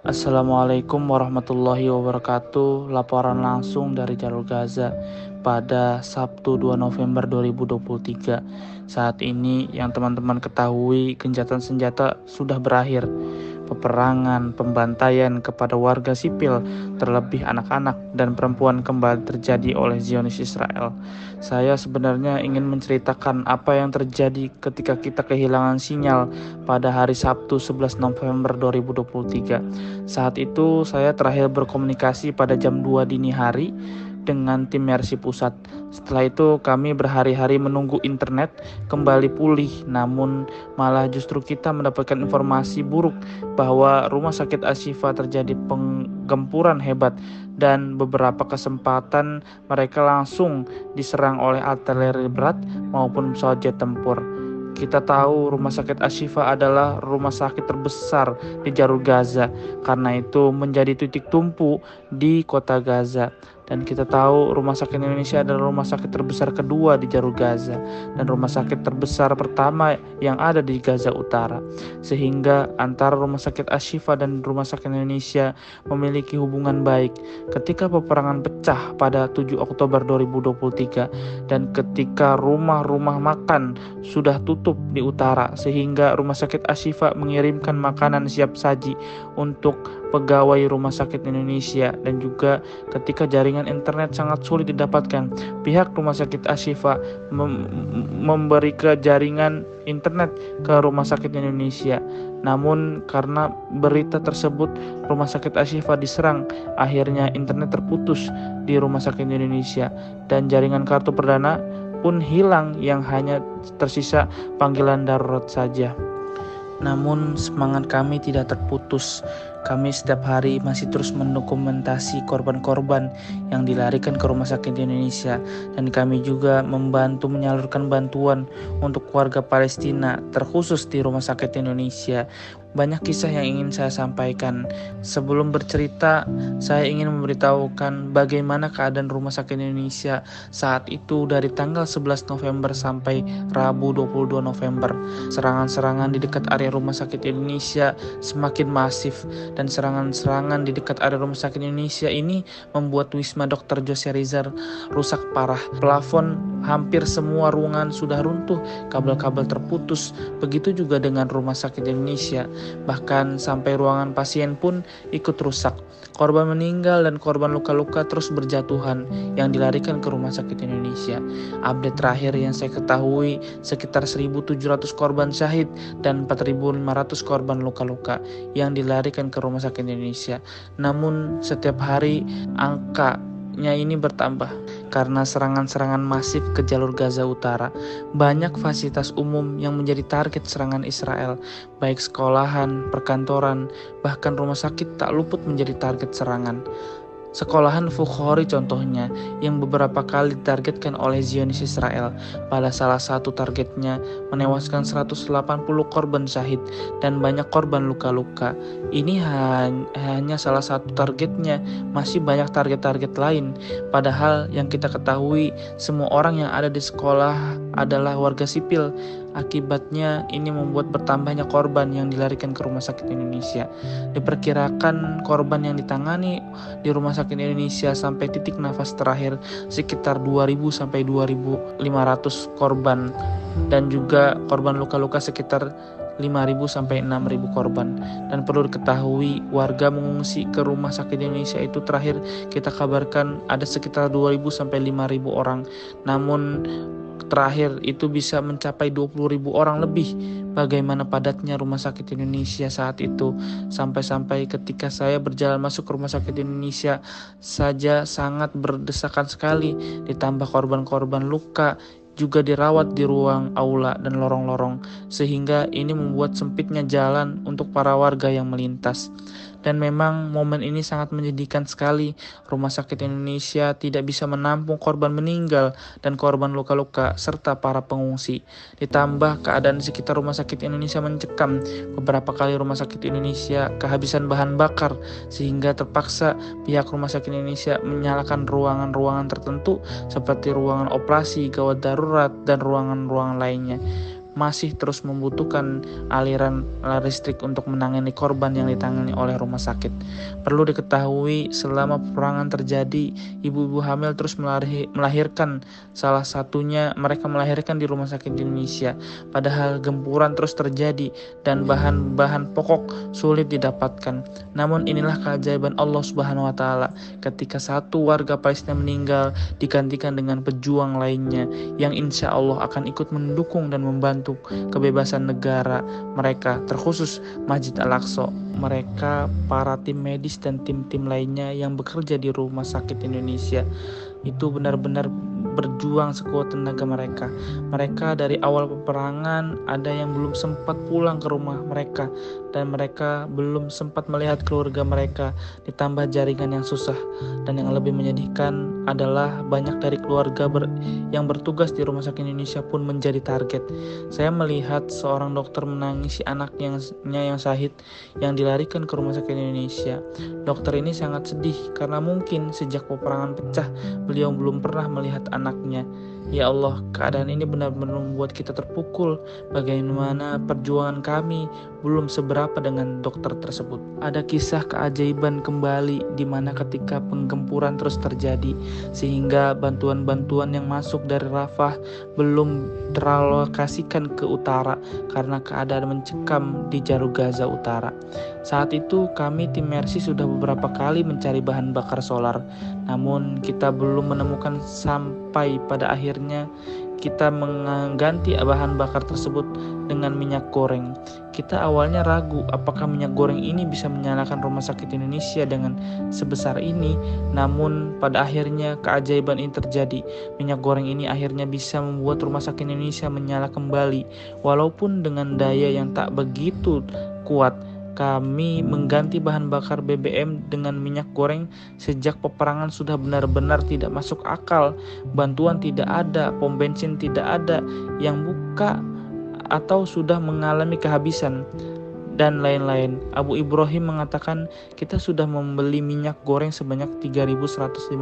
Assalamualaikum warahmatullahi wabarakatuh. Laporan langsung dari jalur Gaza pada Sabtu 2 November 2023. Saat ini yang teman-teman ketahui, gencatan senjata sudah berakhir. Peperangan, pembantaian kepada warga sipil, terlebih anak-anak dan perempuan kembali terjadi oleh Zionis Israel. Saya sebenarnya ingin menceritakan apa yang terjadi ketika kita kehilangan sinyal pada hari Sabtu 11 November 2023. Saat itu saya terakhir berkomunikasi pada jam 2 dini hari dengan tim Mercy Pusat. Setelah itu kami berhari-hari menunggu internet kembali pulih, namun malah justru kita mendapatkan informasi buruk bahwa rumah sakit Ashifa terjadi penggempuran hebat dan beberapa kesempatan mereka langsung diserang oleh artileri berat maupun pesawat jet tempur. Kita tahu rumah sakit Ashifa adalah rumah sakit terbesar di jalur Gaza, karena itu menjadi titik tumpu di kota Gaza. Dan kita tahu rumah sakit Indonesia adalah rumah sakit terbesar kedua di jalur Gaza dan rumah sakit terbesar pertama yang ada di Gaza Utara. Sehingga antara rumah sakit Ashifa dan rumah sakit Indonesia memiliki hubungan baik. Ketika peperangan pecah pada 7 Oktober 2023 dan ketika rumah-rumah makan sudah tutup di utara, sehingga rumah sakit Ashifa mengirimkan makanan siap saji untuk pegawai rumah sakit Indonesia, dan juga ketika jaringan internet sangat sulit didapatkan, pihak rumah sakit Ashifa memberi ke jaringan internet ke rumah sakit Indonesia. Namun karena berita tersebut rumah sakit Ashifa diserang, akhirnya internet terputus di rumah sakit Indonesia dan jaringan kartu perdana pun hilang, yang hanya tersisa panggilan darurat saja. Namun semangat kami tidak terputus. Kami setiap hari masih terus mendokumentasi korban-korban yang dilarikan ke rumah sakit Indonesia, dan kami juga membantu menyalurkan bantuan untuk warga Palestina, terkhusus di rumah sakit Indonesia. Banyak kisah yang ingin saya sampaikan. Sebelum bercerita, saya ingin memberitahukan bagaimana keadaan rumah sakit Indonesia saat itu dari tanggal 11 November sampai Rabu 22 November. Serangan-serangan di dekat area rumah sakit Indonesia semakin masif, dan serangan-serangan di dekat area rumah sakit Indonesia ini membuat Wisma Dr. Jose Rizal rusak parah. Plafon hampir semua ruangan sudah runtuh, kabel-kabel terputus. Begitu juga dengan rumah sakit Indonesia. Bahkan sampai ruangan pasien pun ikut rusak. Korban meninggal dan korban luka-luka terus berjatuhan yang dilarikan ke rumah sakit Indonesia. Update terakhir yang saya ketahui, sekitar 1.700 korban syahid dan 4.500 korban luka-luka yang dilarikan ke rumah sakit Indonesia. Namun setiap hari angkanya ini bertambah karena serangan-serangan masif ke jalur Gaza Utara. Banyak fasilitas umum yang menjadi target serangan Israel, baik sekolahan, perkantoran, bahkan rumah sakit tak luput menjadi target serangan. Sekolahan Fukhori contohnya, yang beberapa kali ditargetkan oleh Zionis Israel. Pada salah satu targetnya menewaskan 180 korban syahid dan banyak korban luka-luka. Ini hanya salah satu targetnya, masih banyak target-target lain. Padahal yang kita ketahui, semua orang yang ada di sekolah adalah warga sipil. Akibatnya ini membuat bertambahnya korban yang dilarikan ke rumah sakit Indonesia. Diperkirakan korban yang ditangani di rumah sakit Indonesia sampai titik nafas terakhir sekitar 2.000 sampai 2.500 korban, dan juga korban luka-luka sekitar 5.000 sampai 6.000 korban. Dan perlu diketahui, warga mengungsi ke rumah sakit Indonesia itu terakhir kita kabarkan ada sekitar 2.000 sampai 5.000 orang. Namun terakhir itu bisa mencapai 20.000 orang lebih. Bagaimana padatnya rumah sakit Indonesia saat itu, sampai-sampai ketika saya berjalan masuk ke rumah sakit Indonesia saja sangat berdesakan sekali, ditambah korban-korban luka juga dirawat di ruang aula dan lorong-lorong, sehingga ini membuat sempitnya jalan untuk para warga yang melintas. Dan memang momen ini sangat menyedihkan sekali. Rumah sakit Indonesia tidak bisa menampung korban meninggal dan korban luka-luka serta para pengungsi. Ditambah keadaan di sekitar rumah sakit Indonesia mencekam. Beberapa kali rumah sakit Indonesia kehabisan bahan bakar, sehingga terpaksa pihak rumah sakit Indonesia menyalakan ruangan-ruangan tertentu seperti ruangan operasi, gawat darurat, dan ruangan-ruangan lainnya. masih terus membutuhkan aliran listrik untuk menangani korban yang ditangani oleh rumah sakit. Perlu diketahui, selama peperangan terjadi, ibu-ibu hamil terus melahirkan. Salah satunya mereka melahirkan di rumah sakit di Indonesia. Padahal gempuran terus terjadi dan bahan-bahan pokok sulit didapatkan. Namun inilah keajaiban Allah Subhanahu wa taala. Ketika satu warga Palestina meninggal, digantikan dengan pejuang lainnya yang insya Allah akan ikut mendukung dan membantu kebebasan negara mereka, terkhusus Masjid Al-Aqsa. Mereka, para tim medis dan tim-tim lainnya yang bekerja di rumah sakit Indonesia itu benar-benar berjuang sekuat tenaga mereka. Mereka dari awal peperangan ada yang belum sempat pulang ke rumah mereka, dan mereka belum sempat melihat keluarga mereka, ditambah jaringan yang susah. Dan yang lebih menyedihkan adalah banyak dari keluarga yang bertugas di Rumah Sakit Indonesia pun menjadi target. Saya melihat seorang dokter menangisi anaknya yang syahid yang dilarikan ke Rumah Sakit Indonesia. Dokter ini sangat sedih karena mungkin sejak peperangan pecah beliau belum pernah melihat anaknya. Ya Allah, keadaan ini benar-benar membuat kita terpukul. Bagaimana perjuangan kami belum seberapa dengan dokter tersebut. Ada kisah keajaiban kembali di mana ketika penggempuran terus terjadi sehingga bantuan-bantuan yang masuk dari Rafah belum teralokasikan ke utara karena keadaan mencekam di jalur Gaza Utara. Saat itu kami tim Mercy sudah beberapa kali mencari bahan bakar solar, namun kita belum menemukan sampai pada akhirnya kita mengganti bahan bakar tersebut dengan minyak goreng. Kita awalnya ragu apakah minyak goreng ini bisa menyalakan Rumah Sakit Indonesia dengan sebesar ini, namun pada akhirnya keajaiban ini terjadi. Minyak goreng ini akhirnya bisa membuat Rumah Sakit Indonesia menyala kembali, walaupun dengan daya yang tak begitu kuat. Kami mengganti bahan bakar BBM dengan minyak goreng sejak peperangan sudah benar-benar tidak masuk akal. Bantuan tidak ada, pom bensin tidak ada yang buka atau sudah mengalami kehabisan, dan lain-lain. Abu Ibrahim mengatakan kita sudah membeli minyak goreng sebanyak 3.150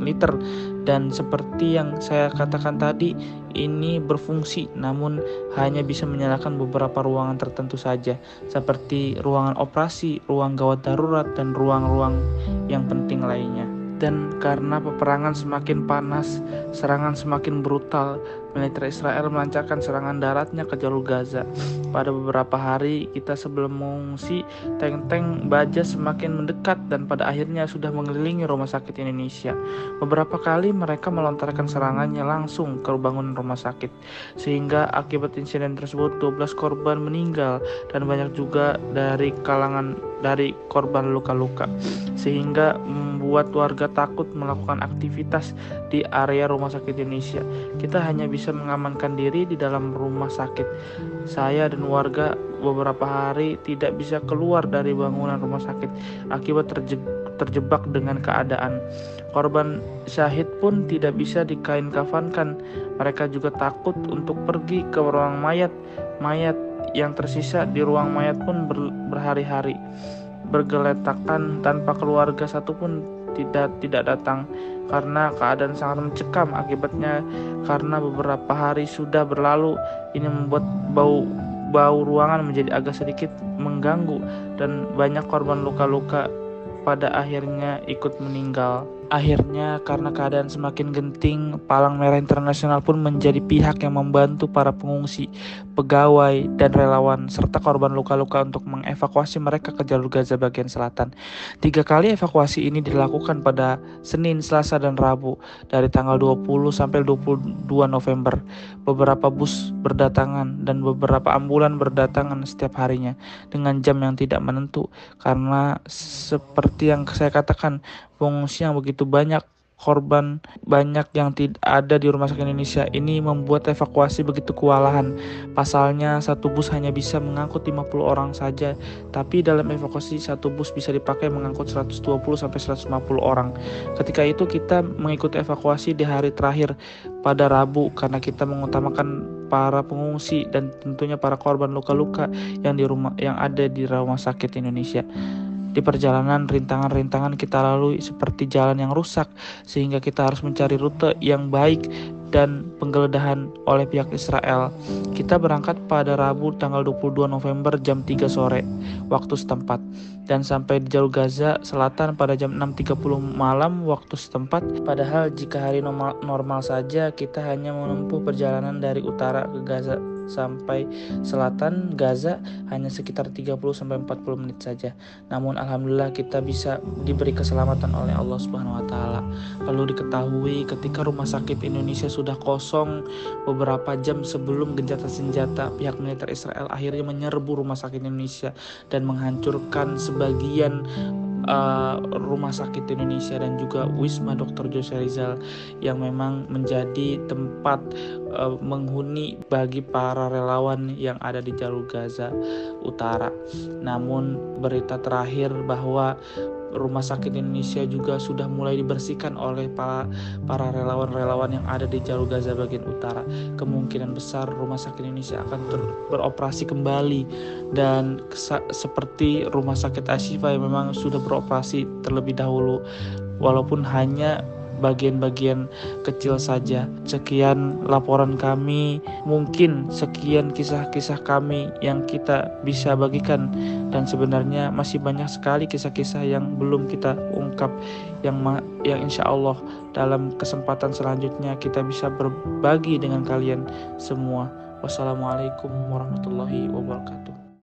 liter, dan seperti yang saya katakan tadi, ini berfungsi namun hanya bisa menyalakan beberapa ruangan tertentu saja, seperti ruangan operasi, ruang gawat darurat, dan ruang-ruang yang penting lainnya. Dan karena peperangan semakin panas, serangan semakin brutal, militer Israel melancarkan serangan daratnya ke jalur Gaza. Pada beberapa hari kita sebelum mengungsi, tank-tank baja semakin mendekat dan pada akhirnya sudah mengelilingi Rumah Sakit Indonesia. Beberapa kali mereka melontarkan serangannya langsung ke bangunan rumah sakit, sehingga akibat insiden tersebut 12 korban meninggal dan banyak juga dari kalangan dari korban luka-luka, sehingga membuat warga takut melakukan aktivitas di area Rumah Sakit Indonesia. Kita hanya bisa mengamankan diri di dalam rumah sakit. Saya dan warga beberapa hari tidak bisa keluar dari bangunan rumah sakit akibat terjebak dengan keadaan. Korban syahid pun tidak bisa dikain kafankan. Mereka juga takut untuk pergi ke ruang mayat. Mayat yang tersisa di ruang mayat pun berhari-hari bergeletakan tanpa keluarga satupun tidak datang karena keadaan sangat mencekam. Akibatnya karena beberapa hari sudah berlalu, ini membuat bau ruangan menjadi agak sedikit mengganggu dan banyak korban luka-luka pada akhirnya ikut meninggal. Akhirnya karena keadaan semakin genting, Palang Merah Internasional pun menjadi pihak yang membantu para pengungsi, pegawai, dan relawan serta korban luka-luka untuk mengevakuasi mereka ke jalur Gaza bagian selatan. 3 kali evakuasi ini dilakukan pada Senin, Selasa, dan Rabu dari tanggal 20 sampai 22 November. Beberapa bus berdatangan dan beberapa ambulan berdatangan setiap harinya dengan jam yang tidak menentu karena seperti yang saya katakan, pengungsi yang begitu banyak, korban banyak yang tidak ada di Rumah Sakit Indonesia ini membuat evakuasi begitu kewalahan. Pasalnya satu bus hanya bisa mengangkut 50 orang saja, tapi dalam evakuasi satu bus bisa dipakai mengangkut 120 sampai 150 orang. Ketika itu kita mengikuti evakuasi di hari terakhir pada Rabu karena kita mengutamakan para pengungsi dan tentunya para korban luka-luka yang ada di Rumah Sakit Indonesia. Di perjalanan, rintangan-rintangan kita lalui seperti jalan yang rusak, sehingga kita harus mencari rute yang baik dan penggeledahan oleh pihak Israel. Kita berangkat pada Rabu tanggal 22 November jam 3 sore waktu setempat dan sampai di jalur Gaza Selatan pada jam 6.30 malam waktu setempat. Padahal jika hari normal saja kita hanya menempuh perjalanan dari utara ke Gaza sampai selatan Gaza hanya sekitar 30-40 menit saja. Namun alhamdulillah kita bisa diberi keselamatan oleh Allah Subhanahu wa taala. Perlu diketahui ketika rumah sakit Indonesia sudah kosong beberapa jam sebelum gencatan senjata, pihak militer Israel akhirnya menyerbu rumah sakit Indonesia dan menghancurkan sebagian rumah sakit Indonesia dan juga Wisma Dr. Jose Rizal yang memang menjadi tempat menghuni bagi para relawan yang ada di jalur Gaza Utara. Namun berita terakhir bahwa rumah sakit Indonesia juga sudah mulai dibersihkan oleh para relawan-relawan yang ada di jalur Gaza bagian utara. Kemungkinan besar rumah sakit Indonesia akan beroperasi kembali dan seperti rumah sakit Ashifa yang memang sudah beroperasi terlebih dahulu, walaupun hanya bagian-bagian kecil saja. Sekian laporan kami, mungkin sekian kisah-kisah kami yang kita bisa bagikan, dan sebenarnya masih banyak sekali kisah-kisah yang belum kita ungkap yang insya Allah dalam kesempatan selanjutnya kita bisa berbagi dengan kalian semua. Wassalamualaikum warahmatullahi wabarakatuh.